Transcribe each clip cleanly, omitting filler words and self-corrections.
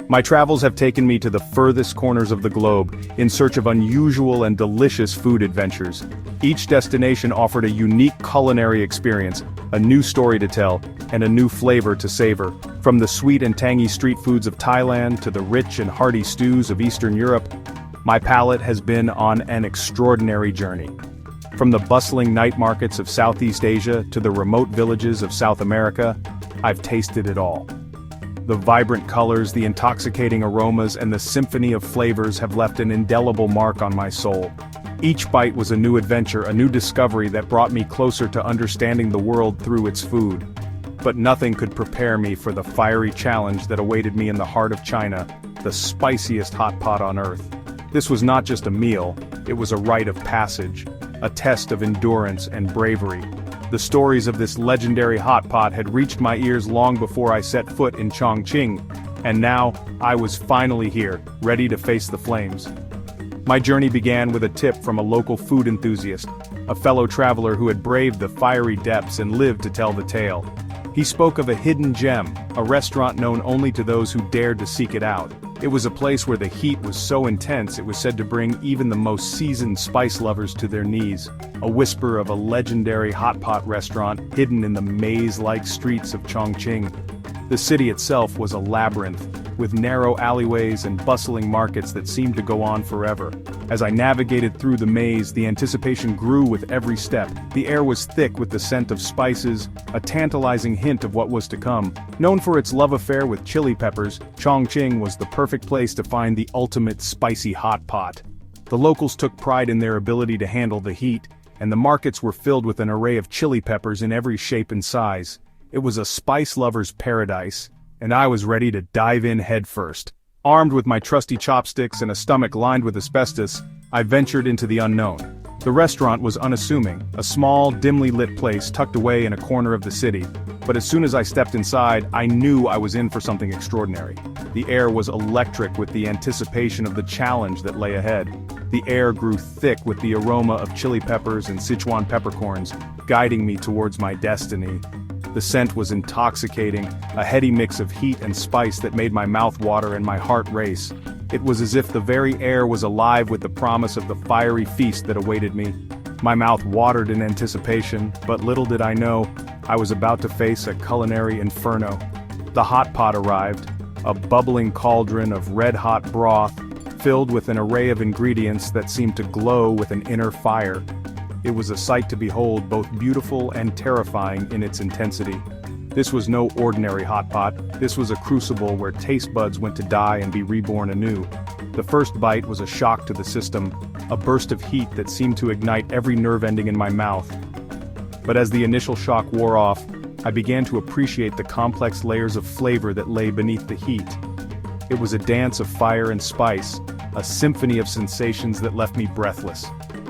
My travels have taken me to the furthest corners of the globe, in search of unusual and delicious food adventures. Each destination offered a unique culinary experience, a new story to tell, and a new flavor to savor. From the sweet and tangy street foods of Thailand to the rich and hearty stews of Eastern Europe, my palate has been on an extraordinary journey. From the bustling night markets of Southeast Asia to the remote villages of South America, I've tasted it all. The vibrant colors, the intoxicating aromas, and the symphony of flavors have left an indelible mark on my soul. Each bite was a new adventure, a new discovery that brought me closer to understanding the world through its food. But nothing could prepare me for the fiery challenge that awaited me in the heart of China, the spiciest hot pot on earth. This was not just a meal, it was a rite of passage, a test of endurance and bravery. The stories of this legendary hot pot had reached my ears long before I set foot in Chongqing, and now, I was finally here, ready to face the flames. My journey began with a tip from a local food enthusiast, a fellow traveler who had braved the fiery depths and lived to tell the tale. He spoke of a hidden gem, a restaurant known only to those who dared to seek it out. It was a place where the heat was so intense it was said to bring even the most seasoned spice lovers to their knees. A whisper of a legendary hot pot restaurant hidden in the maze-like streets of Chongqing. The city itself was a labyrinth, with narrow alleyways and bustling markets that seemed to go on forever. As I navigated through the maze, the anticipation grew with every step. The air was thick with the scent of spices, a tantalizing hint of what was to come. Known for its love affair with chili peppers, Chongqing was the perfect place to find the ultimate spicy hot pot. The locals took pride in their ability to handle the heat, and the markets were filled with an array of chili peppers in every shape and size. It was a spice lover's paradise, and I was ready to dive in headfirst. Armed with my trusty chopsticks and a stomach lined with asbestos, I ventured into the unknown. The restaurant was unassuming, a small, dimly lit place tucked away in a corner of the city, but as soon as I stepped inside, I knew I was in for something extraordinary. The air was electric with the anticipation of the challenge that lay ahead. The air grew thick with the aroma of chili peppers and Sichuan peppercorns, guiding me towards my destiny. The scent was intoxicating, a heady mix of heat and spice that made my mouth water and my heart race. It was as if the very air was alive with the promise of the fiery feast that awaited me. My mouth watered in anticipation, but little did I know, I was about to face a culinary inferno. The hot pot arrived, a bubbling cauldron of red-hot broth, filled with an array of ingredients that seemed to glow with an inner fire. It was a sight to behold, both beautiful and terrifying in its intensity. This was no ordinary hot pot, this was a crucible where taste buds went to die and be reborn anew. The first bite was a shock to the system, a burst of heat that seemed to ignite every nerve ending in my mouth. But as the initial shock wore off, I began to appreciate the complex layers of flavor that lay beneath the heat. It was a dance of fire and spice, a symphony of sensations that left me breathless.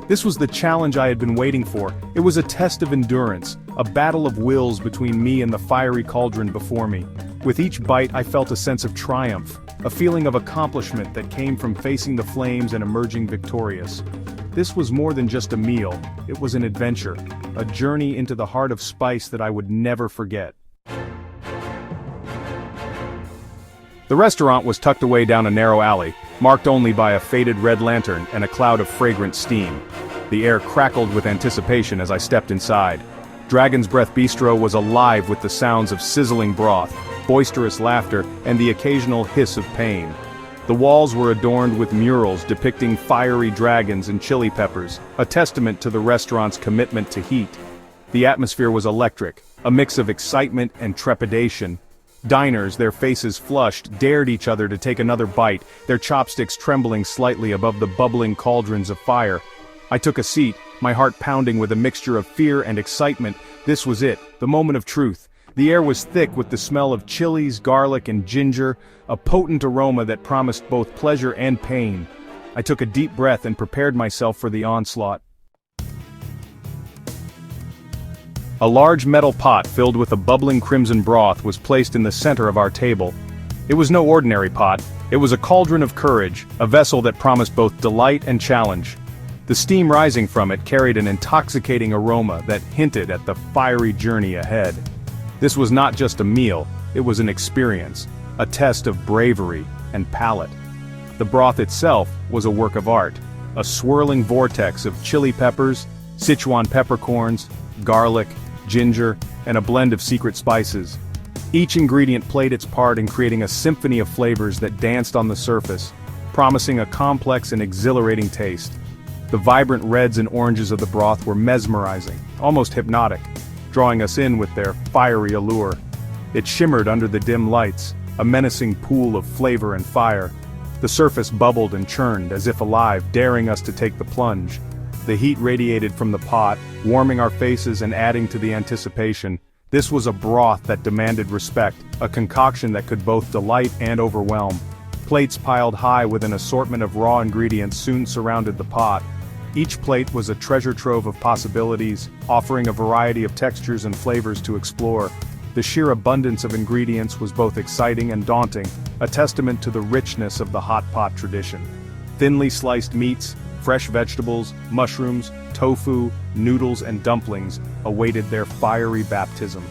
This was the challenge I had been waiting for. It was a test of endurance, a battle of wills between me and the fiery cauldron before me. With each bite I felt a sense of triumph, a feeling of accomplishment that came from facing the flames and emerging victorious. This was more than just a meal, it was an adventure, a journey into the heart of spice that I would never forget. The restaurant was tucked away down a narrow alley, marked only by a faded red lantern and a cloud of fragrant steam. The air crackled with anticipation as I stepped inside. Dragon's Breath Bistro was alive with the sounds of sizzling broth, boisterous laughter, and the occasional hiss of pain. The walls were adorned with murals depicting fiery dragons and chili peppers, a testament to the restaurant's commitment to heat. The atmosphere was electric, a mix of excitement and trepidation. Diners, their faces flushed, dared each other to take another bite, their chopsticks trembling slightly above the bubbling cauldrons of fire. I took a seat, my heart pounding with a mixture of fear and excitement. This was it, the moment of truth. The air was thick with the smell of chilies, garlic, and ginger, a potent aroma that promised both pleasure and pain. I took a deep breath and prepared myself for the onslaught. A large metal pot filled with a bubbling crimson broth was placed in the center of our table. It was no ordinary pot, it was a cauldron of courage, a vessel that promised both delight and challenge. The steam rising from it carried an intoxicating aroma that hinted at the fiery journey ahead. This was not just a meal, it was an experience, a test of bravery, and palate. The broth itself was a work of art, a swirling vortex of chili peppers, Sichuan peppercorns, garlic, ginger, and a blend of secret spices. Each ingredient played its part in creating a symphony of flavors that danced on the surface, promising a complex and exhilarating taste. The vibrant reds and oranges of the broth were mesmerizing, almost hypnotic, drawing us in with their fiery allure. It shimmered under the dim lights, a menacing pool of flavor and fire. The surface bubbled and churned as if alive, daring us to take the plunge. The heat radiated from the pot, warming our faces and adding to the anticipation. This was a broth that demanded respect, a concoction that could both delight and overwhelm. Plates piled high with an assortment of raw ingredients soon surrounded the pot. Each plate was a treasure trove of possibilities, offering a variety of textures and flavors to explore. The sheer abundance of ingredients was both exciting and daunting, a testament to the richness of the hot pot tradition. Thinly sliced meats, fresh vegetables, mushrooms, tofu, noodles and dumplings awaited their fiery baptism.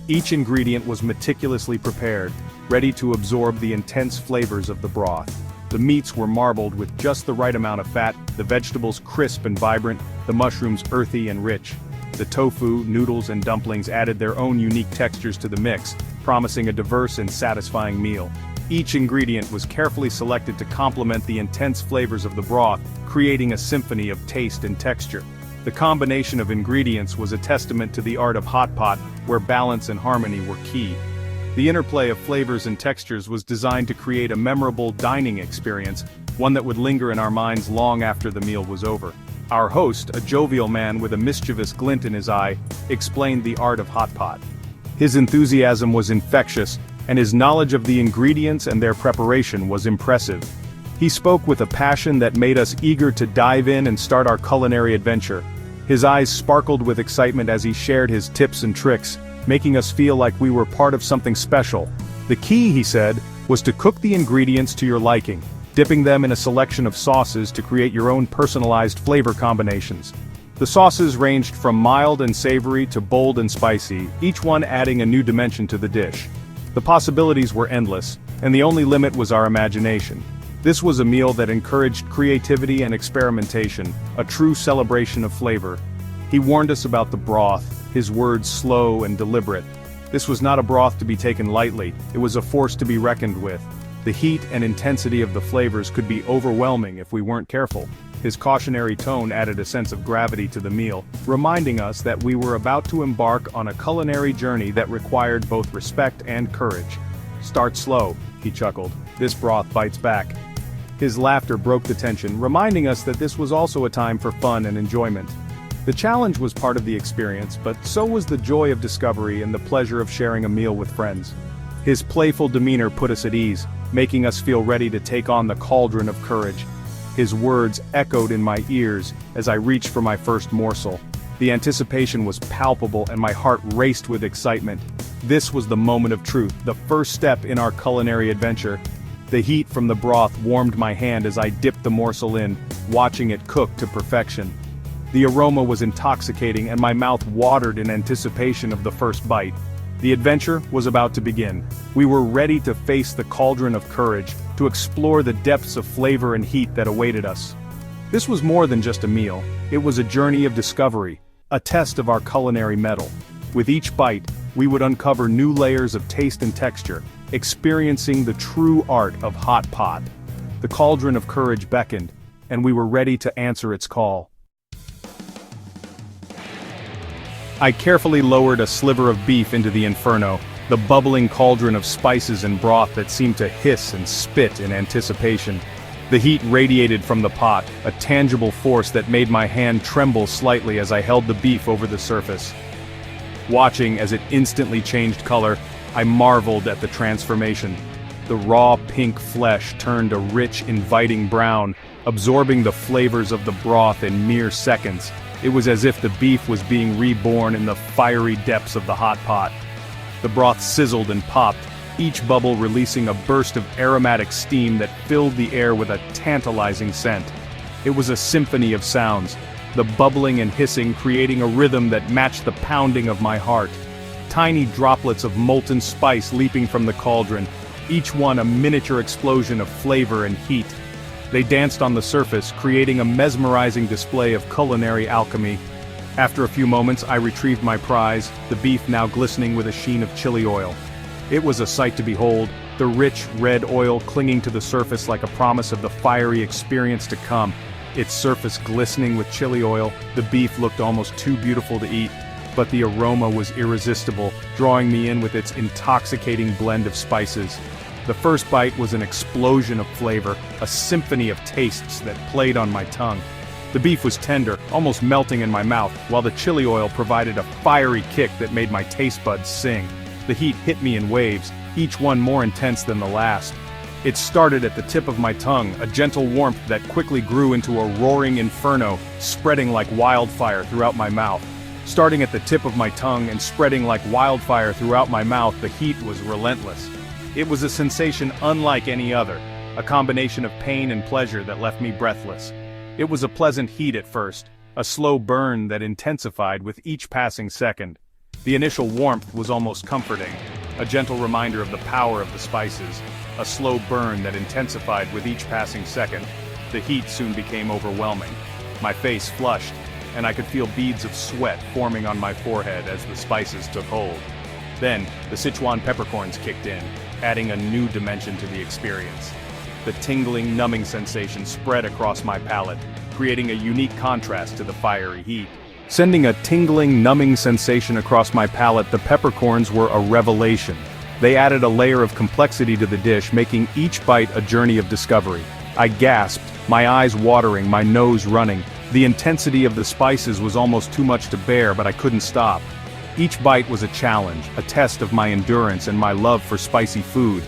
Each ingredient was meticulously prepared, ready to absorb the intense flavors of the broth. The meats were marbled with just the right amount of fat, the vegetables crisp and vibrant, the mushrooms earthy and rich. The tofu, noodles and dumplings added their own unique textures to the mix, promising a diverse and satisfying meal. Each ingredient was carefully selected to complement the intense flavors of the broth, creating a symphony of taste and texture. The combination of ingredients was a testament to the art of hot pot, where balance and harmony were key. The interplay of flavors and textures was designed to create a memorable dining experience, one that would linger in our minds long after the meal was over. Our host, a jovial man with a mischievous glint in his eye, explained the art of hot pot. His enthusiasm was infectious, and his knowledge of the ingredients and their preparation was impressive. He spoke with a passion that made us eager to dive in and start our culinary adventure. His eyes sparkled with excitement as he shared his tips and tricks, making us feel like we were part of something special. The key, he said, was to cook the ingredients to your liking, dipping them in a selection of sauces to create your own personalized flavor combinations. The sauces ranged from mild and savory to bold and spicy, each one adding a new dimension to the dish. The possibilities were endless, and the only limit was our imagination. This was a meal that encouraged creativity and experimentation, a true celebration of flavor. He warned us about the broth, his words slow and deliberate. This was not a broth to be taken lightly, it was a force to be reckoned with. The heat and intensity of the flavors could be overwhelming if we weren't careful. His cautionary tone added a sense of gravity to the meal, reminding us that we were about to embark on a culinary journey that required both respect and courage. "Start slow," he chuckled. "This broth bites back." His laughter broke the tension, reminding us that this was also a time for fun and enjoyment. The challenge was part of the experience, but so was the joy of discovery and the pleasure of sharing a meal with friends. His playful demeanor put us at ease, making us feel ready to take on the cauldron of courage. His words echoed in my ears as I reached for my first morsel. The anticipation was palpable and my heart raced with excitement. This was the moment of truth, the first step in our culinary adventure. The heat from the broth warmed my hand as I dipped the morsel in, watching it cook to perfection. The aroma was intoxicating and my mouth watered in anticipation of the first bite. The adventure was about to begin. We were ready to face the cauldron of courage, to explore the depths of flavor and heat that awaited us. This was more than just a meal, it was a journey of discovery, a test of our culinary mettle. With each bite, we would uncover new layers of taste and texture, experiencing the true art of hot pot. The cauldron of courage beckoned, and we were ready to answer its call. I carefully lowered a sliver of beef into the inferno, the bubbling cauldron of spices and broth that seemed to hiss and spit in anticipation. The heat radiated from the pot, a tangible force that made my hand tremble slightly as I held the beef over the surface. Watching as it instantly changed color, I marveled at the transformation. The raw pink flesh turned a rich, inviting brown, absorbing the flavors of the broth in mere seconds. It was as if the beef was being reborn in the fiery depths of the hot pot. The broth sizzled and popped, each bubble releasing a burst of aromatic steam that filled the air with a tantalizing scent. It was a symphony of sounds, the bubbling and hissing creating a rhythm that matched the pounding of my heart. Tiny droplets of molten spice leaping from the cauldron, each one a miniature explosion of flavor and heat. They danced on the surface, creating a mesmerizing display of culinary alchemy. After a few moments, I retrieved my prize, the beef now glistening with a sheen of chili oil. It was a sight to behold, the rich, red oil clinging to the surface like a promise of the fiery experience to come. Its surface glistening with chili oil, the beef looked almost too beautiful to eat, but the aroma was irresistible, drawing me in with its intoxicating blend of spices. The first bite was an explosion of flavor, a symphony of tastes that played on my tongue. The beef was tender, almost melting in my mouth, while the chili oil provided a fiery kick that made my taste buds sing. The heat hit me in waves, each one more intense than the last. It started at the tip of my tongue, a gentle warmth that quickly grew into a roaring inferno, spreading like wildfire throughout my mouth. Starting at the tip of my tongue and spreading like wildfire throughout my mouth, the heat was relentless. It was a sensation unlike any other, a combination of pain and pleasure that left me breathless. It was a pleasant heat at first, a slow burn that intensified with each passing second. The initial warmth was almost comforting, a gentle reminder of the power of the spices, a slow burn that intensified with each passing second. The heat soon became overwhelming. My face flushed, and I could feel beads of sweat forming on my forehead as the spices took hold. Then, the Sichuan peppercorns kicked in, adding a new dimension to the experience. The tingling, numbing sensation spread across my palate, creating a unique contrast to the fiery heat. Sending a tingling, numbing sensation across my palate, the peppercorns were a revelation. They added a layer of complexity to the dish, making each bite a journey of discovery. I gasped, my eyes watering, my nose running. The intensity of the spices was almost too much to bear, but I couldn't stop. Each bite was a challenge, a test of my endurance and my love for spicy food.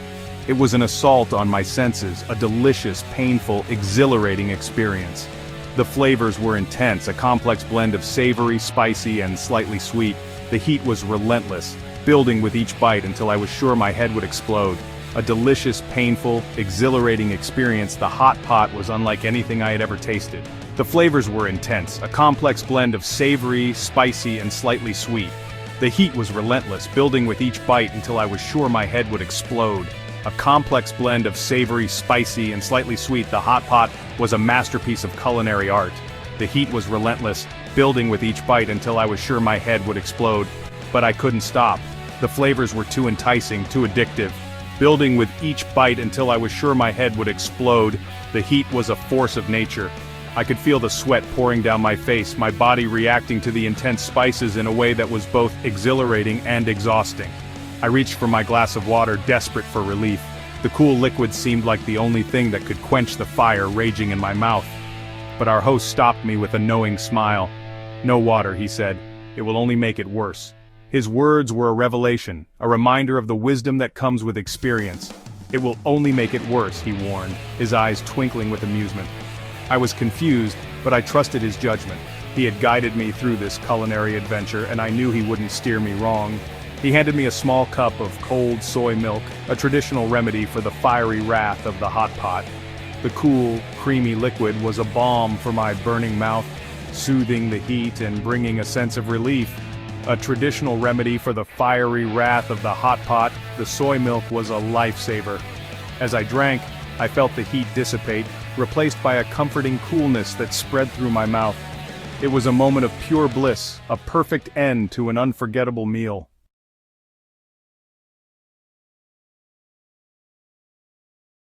It was an assault on my senses, a delicious, painful, exhilarating experience. The flavors were intense, a complex blend of savory, spicy, and slightly sweet. The heat was relentless, building with each bite until I was sure my head would explode. A delicious, painful, exhilarating experience. The hot pot was unlike anything I had ever tasted. The flavors were intense, a complex blend of savory, spicy, and slightly sweet. The heat was relentless, building with each bite until I was sure my head would explode. A complex blend of savory, spicy, and slightly sweet. The hot pot was a masterpiece of culinary art. The heat was relentless, building with each bite until I was sure my head would explode. But I couldn't stop. The flavors were too enticing, too addictive. Building with each bite until I was sure my head would explode. The heat was a force of nature. I could feel the sweat pouring down my face, my body reacting to the intense spices in a way that was both exhilarating and exhausting. I reached for my glass of water, desperate for relief. The cool liquid seemed like the only thing that could quench the fire raging in my mouth. But our host stopped me with a knowing smile. "No water," he said. "It will only make it worse." His words were a revelation, a reminder of the wisdom that comes with experience. "It will only make it worse," he warned, his eyes twinkling with amusement. I was confused, but I trusted his judgment. He had guided me through this culinary adventure, and I knew he wouldn't steer me wrong. He handed me a small cup of cold soy milk, a traditional remedy for the fiery wrath of the hot pot. The cool, creamy liquid was a balm for my burning mouth, soothing the heat and bringing a sense of relief. A traditional remedy for the fiery wrath of the hot pot, the soy milk was a lifesaver. As I drank, I felt the heat dissipate, replaced by a comforting coolness that spread through my mouth. It was a moment of pure bliss, a perfect end to an unforgettable meal.